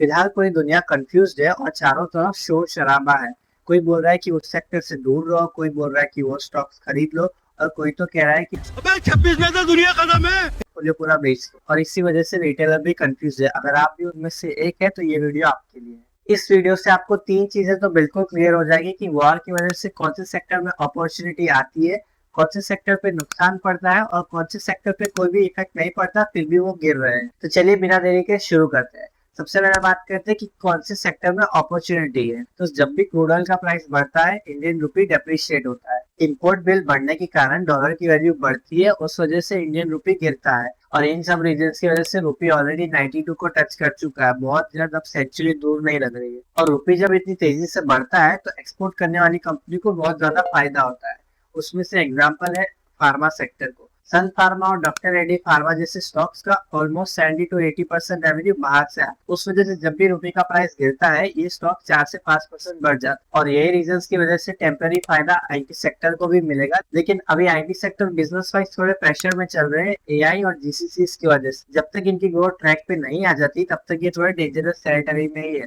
फिलहाल पूरी दुनिया कंफ्यूज्ड है और चारों तरफ शोर शराबा है। कोई बोल रहा है कि उस सेक्टर से दूर रहो, कोई बोल रहा है कि वो स्टॉक्स खरीद लो, और कोई तो कह रहा है कि अबे 26 में तो दुनिया खत्म है। पोर्टफोलियो पूरा बेच दो। और इसी वजह से रिटेलर भी कंफ्यूज है। अगर आप भी उनमें से एक है तो ये वीडियो आपके लिए है। इस वीडियो से आपको तीन चीजें तो बिल्कुल क्लियर हो जाएगी कि वॉर की वजह से कौन से सेक्टर में अपॉर्चुनिटी आती है, कौन से सेक्टर पे नुकसान पड़ता है और कौन से सेक्टर पे कोई भी इफेक्ट नहीं पड़ता फिर भी वो गिर रहे हैं। तो चलिए बिना देरी के शुरू करते हैं। सबसे पहले बात करते हैं कि कौन से सेक्टर में अपॉर्चुनिटी है। तो जब भी क्रूड ऑयल का प्राइस बढ़ता है, इंडियन रुपी डेप्रिशिएट होता है। इंपोर्ट बिल बढ़ने के कारण डॉलर की वैल्यू बढ़ती है, उस वजह से इंडियन रुपी गिरता है। और इन सब रीजन की वजह से रुपी ऑलरेडी 92 को टच कर चुका है, बहुत जल्द अब सेंचुरी दूर नहीं लग रही है। और रुपी जब इतनी तेजी से बढ़ता है तो एक्सपोर्ट करने वाली कंपनी को बहुत ज्यादा फायदा होता है। उसमें से एग्जांपल है फार्मा सेक्टर को। सन फार्मा और डॉक्टर रेड्डी फार्मा जैसे स्टॉक्स का ऑलमोस्ट 70 to 80% रेवेन्यू बाहर से आता है। उस वजह से जब भी रुपए का प्राइस गिरता है ये स्टॉक 4 से 5% बढ़ जाता है। और यही रीजंस की वजह से टेम्पररी फायदा आईटी सेक्टर को भी मिलेगा। लेकिन अभी आईटी सेक्टर बिजनेस वाइज थोड़े प्रेशर में चल रहे हैं एआई और जीसीसी की वजह से। जब तक इनकी ग्रोथ ट्रैक पे नहीं आ जाती तब तक ये थोड़े डेंजरस टेरिटरी में ही है।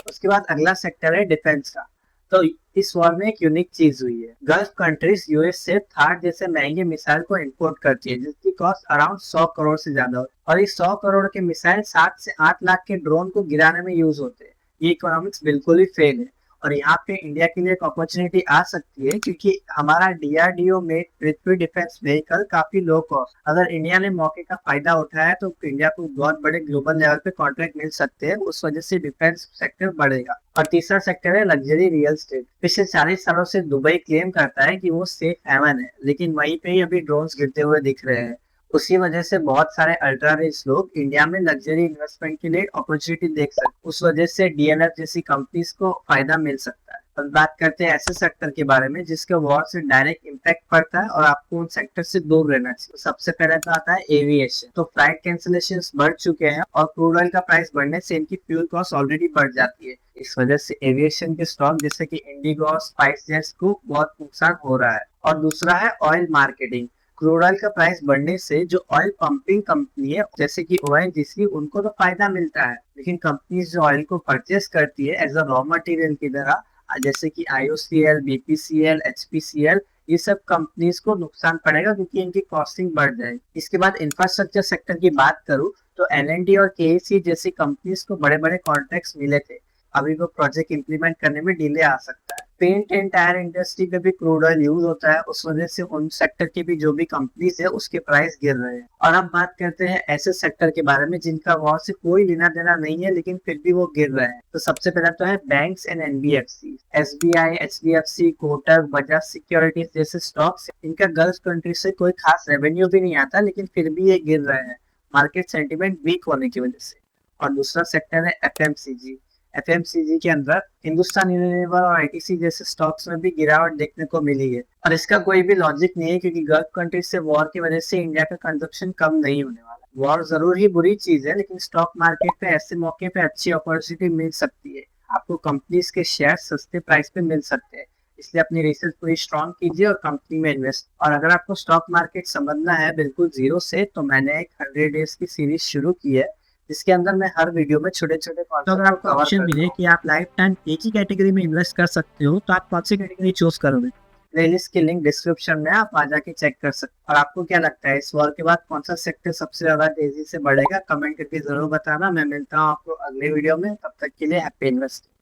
उसके बाद अगला सेक्टर है डिफेंस का। तो इस वॉर में एक यूनिक चीज हुई है। गल्फ कंट्रीज यूएस से थार जैसे महंगे मिसाइल को इंपोर्ट करती है, जिसकी कॉस्ट अराउंड 100 करोड़ से ज्यादा होती है। और इस 100 करोड़ के मिसाइल 7 से 8 लाख के ड्रोन को गिराने में यूज होते हैं। ये इकोनॉमिक्स बिल्कुल ही फेल है। और यहाँ पे इंडिया के लिए एक अपॉर्चुनिटी आ सकती है, क्योंकि हमारा डीआरडीओ में पृथ्वी डिफेंस व्हीकल काफी लो कॉस्ट। अगर इंडिया ने मौके का फायदा उठाया तो इंडिया को बहुत बड़े ग्लोबल लेवल पे कॉन्ट्रैक्ट मिल सकते हैं। उस वजह से डिफेंस सेक्टर बढ़ेगा। और तीसरा सेक्टर है लग्जरी रियल एस्टेट। पिछले 40 सालों से दुबई क्लेम करता है कि वो सेफ हेवन है, लेकिन वहीं पे ही अभी ड्रोन्स गिरते हुए दिख रहे हैं। उसी वजह से बहुत सारे अल्ट्रा रिच लोग इंडिया में लग्जरी इन्वेस्टमेंट के लिए अपॉर्चुनिटी देख सकते। उस वजह से डीएलएफ जैसी कंपनीज को फायदा मिल सकता है। अब बात करते हैं ऐसे सेक्टर के बारे में जिसके वॉर से डायरेक्ट इम्पैक्ट पड़ता है और आपको उन सेक्टर से दूर रहना चाहिए। तो सबसे पहले तो आता है एविएशन। तो फ्लाइट कैंसिलेशन बढ़ चुके हैं और क्रूड ऑयल का प्राइस बढ़ने से इनकी फ्यूल कॉस्ट ऑलरेडी बढ़ जाती है। इस वजह से एविएशन के स्टॉक जैसे कि इंडिगो और स्पाइस जेट्स को बहुत नुकसान हो रहा है। और दूसरा है ऑयल मार्केटिंग। क्रूड ऑयल का प्राइस बढ़ने से जो ऑयल पंपिंग कंपनी है जैसे कि ओएनजीसी, उनको तो फायदा मिलता है, लेकिन कंपनीज जो ऑयल को परचेस करती है एज अ रॉ मटेरियल की तरह, जैसे कि आईओसीएल, बीपीसीएल, एचपीसीएल, ये सब कंपनीज को नुकसान पड़ेगा क्योंकि इनकी कॉस्टिंग बढ़ जाएगी। इसके बाद इंफ्रास्ट्रक्चर सेक्टर की बात करूं तो एलएनटी और केएसी जैसी कंपनीज को बड़े बड़े कॉन्ट्रैक्ट्स मिले थे। अभी वो प्रोजेक्ट इंप्लीमेंट करने में डिले आ सकता है। पेंट एंड टायर इंडस्ट्री पे भी क्रूड ऑयल यूज होता है, उस वजह से उन सेक्टर की भी जो भी कंपनीज है उसके प्राइस गिर रहे हैं। और अब बात करते हैं ऐसे सेक्टर के बारे में जिनका वॉर से कोई लेना देना नहीं है लेकिन फिर भी वो गिर रहे हैं। तो सबसे पहले तो है banks and NBFC. SBI, HDFC, Kotak, Bajaj securities जैसे स्टॉक्स, इनका गल्फ कंट्री से कोई खास रेवेन्यू भी नहीं आता लेकिन फिर भी ये गिर रहे हैं, मार्केट सेंटिमेंट वीक होने की वजह से। और दूसरा सेक्टर है एफएमसीजी। एफएमसीजी के अंदर हिंदुस्तान यूनिलीवर और आईटीसी जैसे स्टॉक्स में भी गिरावट देखने को मिली है। और इसका कोई भी लॉजिक नहीं है क्योंकि गल्फ कंट्री से वॉर की वजह से इंडिया का कंजप्शन कम नहीं होने वाला। वॉर जरूर ही बुरी चीज है लेकिन स्टॉक मार्केट पे ऐसे मौके पे अच्छी अपॉर्चुनिटी मिल सकती है। आपको कंपनीज के शेयर सस्ते प्राइस पे मिल सकते हैं। इसलिए अपनी रिसर्च पूरी स्ट्रॉन्ग कीजिए और कंपनी में इन्वेस्ट। और अगर आपको स्टॉक मार्केट समझना है बिल्कुल जीरो से, तो मैंने एक 100 डेज की सीरीज शुरू की है जिसके अंदर मैं हर वीडियो में छोटे छोटे कॉन्सेप्ट, तो अगर आपको ऑप्शन मिले कि आप लाइफ टाइम एक ही कैटेगरी में इन्वेस्ट कर सकते हो तो आप कौन सी कैटेगरी चूज करोगे? प्लेलिस्ट की लिंक डिस्क्रिप्शन में आप आ जाके चेक कर सकते हैं। और आपको क्या लगता है इस वॉर के बाद कौन सा सेक्टर सबसे ज्यादा तेजी से बढ़ेगा? कमेंट करके जरूर बताना। मैं मिलता हूँ आपको अगले वीडियो में, तब तक के लिए हैप्पी इन्वेस्ट।